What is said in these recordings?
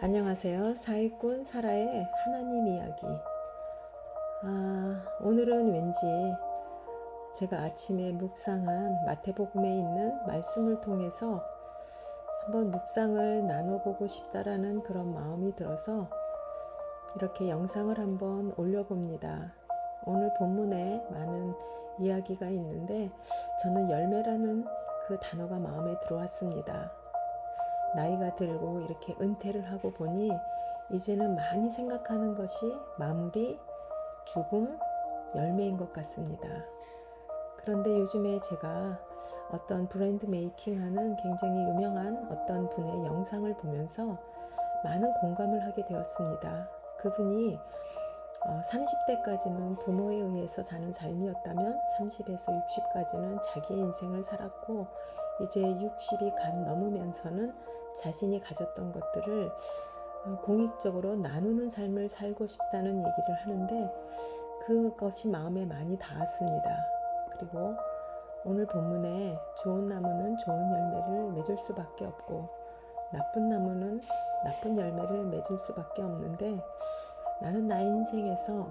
안녕하세요. 사기꾼 사라의 하나님 이야기. 오늘은 왠지 제가 아침에 묵상한 마태복음에 있는 말씀을 통해서 한번 묵상을 나눠보고 싶다라는 그런 마음이 들어서 이렇게 영상을 한번 올려봅니다. 오늘 본문에 많은 이야기가 있는데 저는 열매라는 그 단어가 마음에 들어왔습니다. 나이가 들고 이렇게 은퇴를 하고 보니 이제는 많이 생각하는 것이 마무리, 죽음, 열매인 것 같습니다. 그런데 요즘에 제가 어떤 브랜드 메이킹 하는 굉장히 유명한 어떤 분의 영상을 보면서 많은 공감을 하게 되었습니다. 그분이 30대까지는 부모에 의해서 사는 삶이었다면 30에서 60까지는 자기의 인생을 살았고 이제 60이 간 넘으면서는 자신이 가졌던 것들을 공익적으로 나누는 삶을 살고 싶다는 얘기를 하는데 그것이 마음에 많이 닿았습니다. 그리고 오늘 본문에 좋은 나무는 좋은 열매를 맺을 수밖에 없고 나쁜 나무는 나쁜 열매를 맺을 수밖에 없는데 나는 나의 인생에서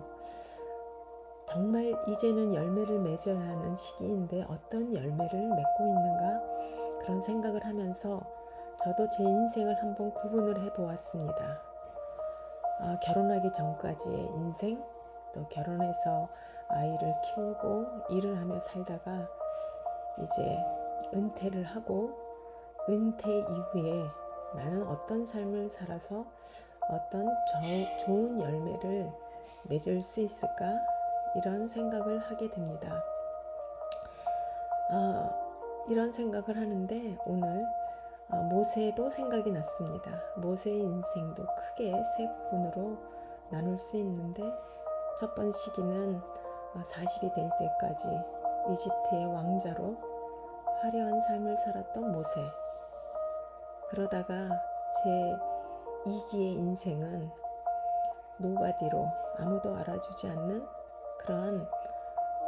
정말 이제는 열매를 맺어야 하는 시기인데 어떤 열매를 맺고 있는가 그런 생각을 하면서 저도 제 인생을 한번 구분을 해보았습니다. 결혼하기 전까지의 인생, 또 결혼해서 아이를 키우고 일을 하며 살다가 이제 은퇴를 하고 은퇴 이후에 나는 어떤 삶을 살아서 어떤 좋은 열매를 맺을 수 있을까? 이런 생각을 하게 됩니다. 이런 생각을 하는데 오늘 모세도 생각이 났습니다. 모세의 인생도 크게 세 부분으로 나눌 수 있는데 첫 번째 시기는 40이 될 때까지 이집트의 왕자로 화려한 삶을 살았던 모세. 그러다가 제 2기의 인생은 노바디로 아무도 알아주지 않는 그러한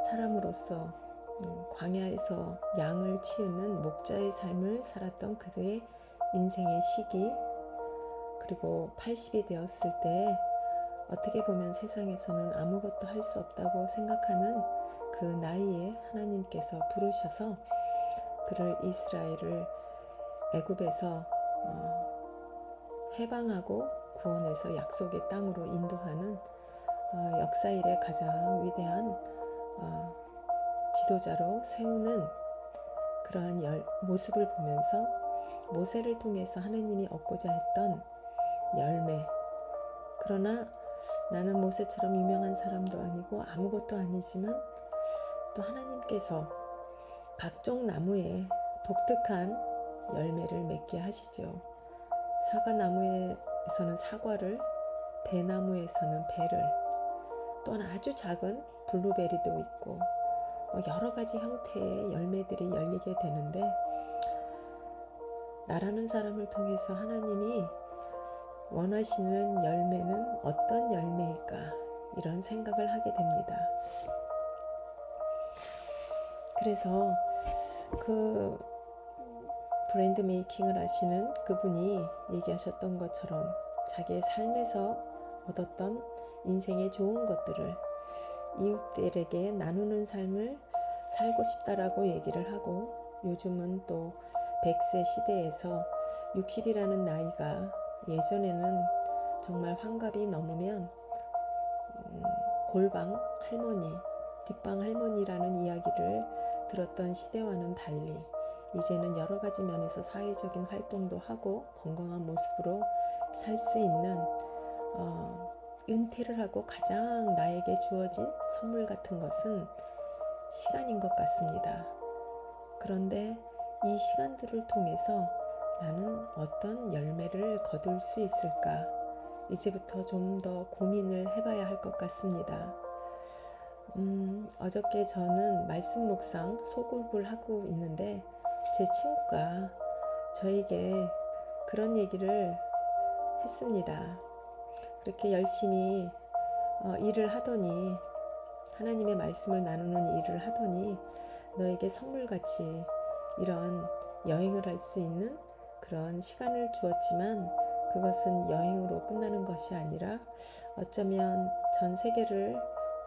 사람으로서 광야에서 양을 치우는 목자의 삶을 살았던 그의 인생의 시기, 그리고 80이 되었을 때 어떻게 보면 세상에서는 아무것도 할 수 없다고 생각하는 그 나이에 하나님께서 부르셔서 그를 이스라엘을 애굽에서 해방하고 구원해서 약속의 땅으로 인도하는 역사 이래 가장 위대한 지도자로 세우는 그러한 모습을 보면서 모세를 통해서 하나님이 얻고자 했던 열매, 그러나 나는 모세처럼 유명한 사람도 아니고 아무것도 아니지만 또 하나님께서 각종 나무에 독특한 열매를 맺게 하시죠. 사과나무에서는 사과를, 배나무에서는 배를, 또한 아주 작은 블루베리도 있고 여러 가지 형태의 열매들이 열리게 되는데 나라는 사람을 통해서 하나님이 원하시는 열매는 어떤 열매일까 이런 생각을 하게 됩니다. 그래서 그 브랜드 메이킹을 하시는 그분이 얘기하셨던 것처럼 자기의 삶에서 얻었던 인생의 좋은 것들을 이웃들에게 나누는 삶을 살고 싶다라고 얘기를 하고 요즘은 또 100세 시대에서 60이라는 나이가 예전에는 정말 환갑이 넘으면 골방 할머니, 뒷방 할머니라는 이야기를 들었던 시대와는 달리 이제는 여러 가지 면에서 사회적인 활동도 하고 건강한 모습으로 살 수 있는 은퇴를 하고 가장 나에게 주어진 선물 같은 것은 시간인 것 같습니다. 그런데 이 시간들을 통해서 나는 어떤 열매를 거둘 수 있을까? 이제부터 좀 더 고민을 해봐야 할 것 같습니다. 어저께 저는 말씀 묵상 소급을 하고 있는데 제 친구가 저에게 그런 얘기를 했습니다. 그렇게 열심히 일을 하더니 하나님의 말씀을 나누는 일을 하더니 너에게 선물같이 이런 여행을 할 수 있는 그런 시간을 주었지만 그것은 여행으로 끝나는 것이 아니라 어쩌면 전 세계를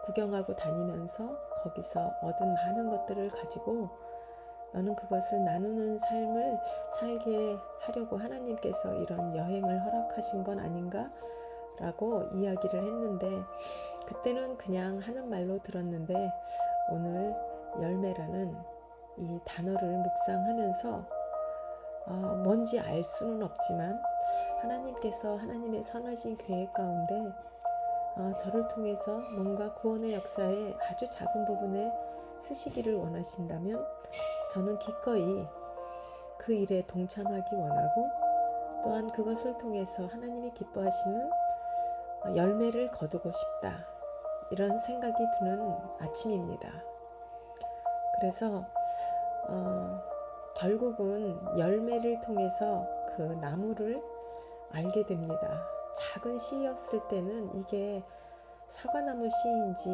구경하고 다니면서 거기서 얻은 많은 것들을 가지고 너는 그것을 나누는 삶을 살게 하려고 하나님께서 이런 여행을 허락하신 건 아닌가? 라고 이야기를 했는데 그때는 그냥 하는 말로 들었는데 오늘 열매라는 이 단어를 묵상하면서 뭔지 알 수는 없지만 하나님께서 하나님의 선하신 계획 가운데 저를 통해서 뭔가 구원의 역사의 아주 작은 부분에 쓰시기를 원하신다면 저는 기꺼이 그 일에 동참하기 원하고 또한 그것을 통해서 하나님이 기뻐하시는 열매를 거두고 싶다. 이런 생각이 드는 아침입니다. 그래서 결국은 열매를 통해서 그 나무를 알게 됩니다. 작은 씨였을 때는 이게 사과나무 씨인지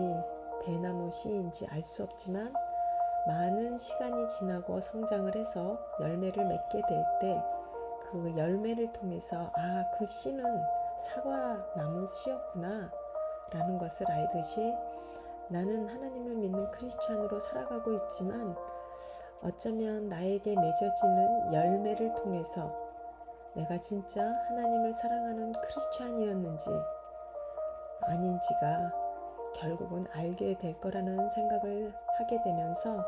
대나무 씨인지 알 수 없지만 많은 시간이 지나고 성장을 해서 열매를 맺게 될 때 그 열매를 통해서 그 씨는 사과나무 씨였구나 라는 것을 알듯이 나는 하나님을 믿는 크리스찬으로 살아가고 있지만 어쩌면 나에게 맺어지는 열매를 통해서 내가 진짜 하나님을 사랑하는 크리스찬이었는지 아닌지가 결국은 알게 될 거라는 생각을 하게 되면서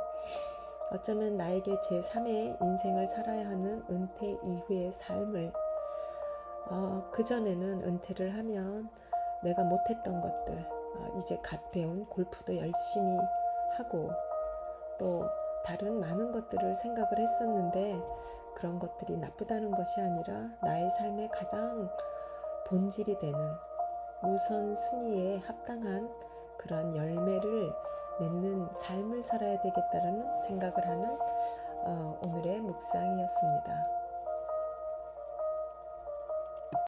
어쩌면 나에게 제3의 인생을 살아야 하는 은퇴 이후의 삶을 그전에는 은퇴를 하면 내가 못했던 것들 이제 갓 배운 골프도 열심히 하고 또 다른 많은 것들을 생각을 했었는데 그런 것들이 나쁘다는 것이 아니라 나의 삶의 가장 본질이 되는 우선순위에 합당한 그런 열매를 맺는 삶을 살아야 되겠다는 생각을 하는 오늘의 묵상이었습니다.